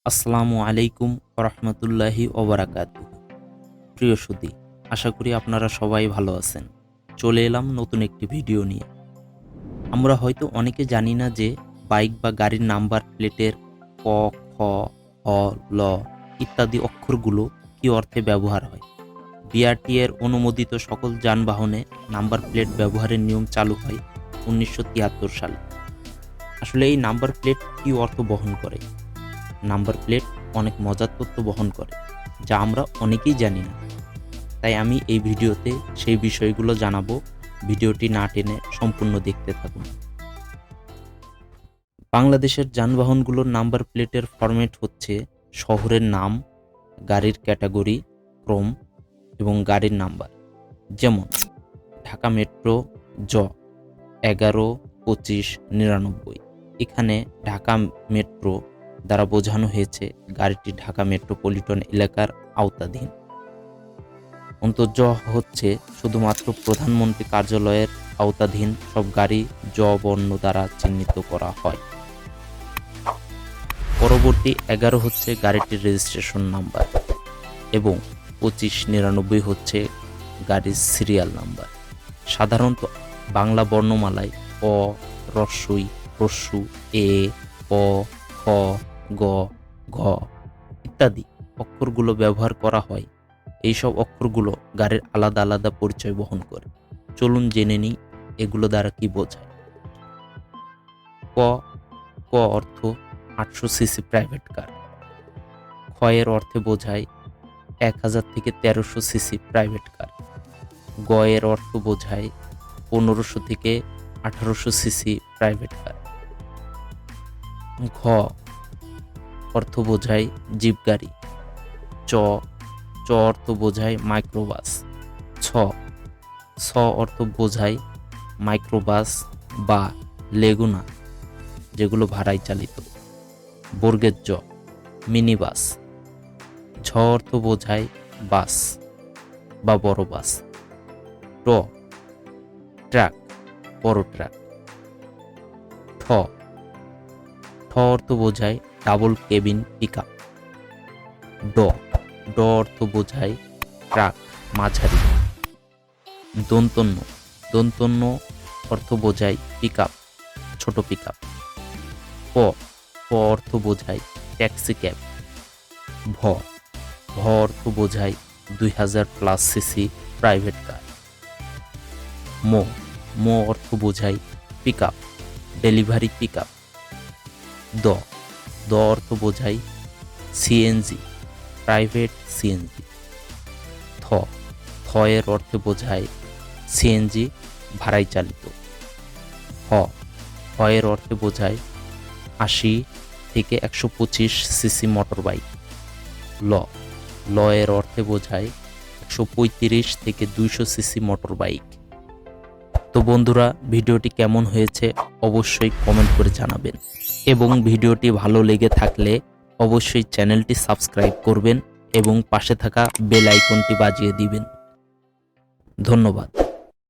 আসসালামু আলাইকুম রহমতুল্লাহি ওবারাকাতুহ। প্রিয় সুধী, আশা করি আপনারা সবাই ভালো আছেন। চলে এলাম নতুন একটি ভিডিও নিয়ে। আমরা হয়তো অনেকে জানি না যে বাইক বা গাড়ির নাম্বার প্লেটের ক, খ, হ, ল ইত্যাদি অক্ষরগুলো কি অর্থে ব্যবহার হয়। বিআরটি এর অনুমোদিত সকল যানবাহনে নাম্বার প্লেট ব্যবহারের নিয়ম চালু হয় 1973 সালে। আসলে এই নাম্বার প্লেট কি অর্থ বহন করে? নাম্বার প্লেট অনেক মজার তথ্য বহন করে, যা আমরা অনেকেই জানি না। তাই আমি এই ভিডিওতে সেই বিষয়গুলো জানাবো। ভিডিওটি না টেনে সম্পূর্ণ দেখতে থাকুন। বাংলাদেশের যানবাহনগুলোর নাম্বার প্লেটের ফরম্যাট হচ্ছে শহরের নাম, গাড়ির ক্যাটাগরি, ক্রম এবং গাড়ির নাম্বার। যেমন ঢাকা মেট্রো জ 11, 25, 99। এখানে ঢাকা মেট্রো দ্বারা বোঝানো হয়েছে গাড়িটি ঢাকা মেট্রোপলিটন এলাকার আওতাধীন। জ হচ্ছে শুধুমাত্র প্রধানমন্ত্রী কার্যালয়ের আওতাধীন সব গাড়ি জ বর্ণ দ্বারা চিহ্নিত করা হয়। পরবর্তী 11 হচ্ছে গাড়িটির রেজিস্ট্রেশন নাম্বার এবং 25, 99 হচ্ছে গাড়ির সিরিয়াল নাম্বার। সাধারণত বাংলা বর্ণমালায় অ, রস্বই, হ্রস্ব, এ, অ, খ, গ, ঘ ইত্যাদি অক্ষরগুলো ব্যবহার করা হয়। এইসব অক্ষরগুলো গাড়ির আলাদা আলাদা পরিচয় বহন করে। চলুন জেনে নিই এগুলো দ্বারা কি বোঝায়। ক অর্থ 800 সিসি প্রাইভেট কার। খ এর অর্থে বোঝায় 1000 থেকে 1300 সিসি প্রাইভেট কার। গ এর অর্থ বোঝায় 1500 থেকে 1800 সিসি প্রাইভেট কার। ঘ অর্থ বোঝায় জিপ গাড়ি। চ অর্থ বোঝায় মাইক্রোবাস। ছ অর্থ বোঝায় মাইক্রোবাস বা লেগুনা, যেগুলো ভাড়ায় চালিত। বর্গের জ মিনি বাস। ঝ অর্থ বোঝায় বাস বা বড় বাস। ট ট্রাক, বড় ট্রাক। ঠ অর্থ বোঝায় ডাবল কেবিন পিকআপ। ড অর্থ বোঝায় ট্রাক, মাঝারি। দন্তন্য অর্থ বোঝায় পিকআপ, ছোট পিকআপ। প অর্থ বোঝায় ট্যাক্সি ক্যাব। ভ অর্থ বোঝায় 2000+ সিসি প্রাইভেট কার। ম অর্থ বোঝায় পিকআপ, ডেলিভারি পিকআপ। দ অর্থ বোঝায় সিএনজি, প্রাইভেট সিএনজি। থ এর অর্থে বোঝায় সিএনজি, ভাড়ায় চালিত। হ এর অর্থে বোঝায় 80 থেকে 125 সিসি মোটর বাইক। ল এর অর্থে বোঝায় 135 থেকে 200 সিসি মোটর বাইক। তো বন্ধুরা, ভিডিওটি কেমন হয়েছে অবশ্যই কমেন্ট করে জানাবেন এবং ভিডিওটি ভালো লেগে থাকলে অবশ্যই চ্যানেলটি সাবস্ক্রাইব করবেন এবং পাশে থাকা বেল আইকনটি বাজিয়ে দিবেন। ধন্যবাদ।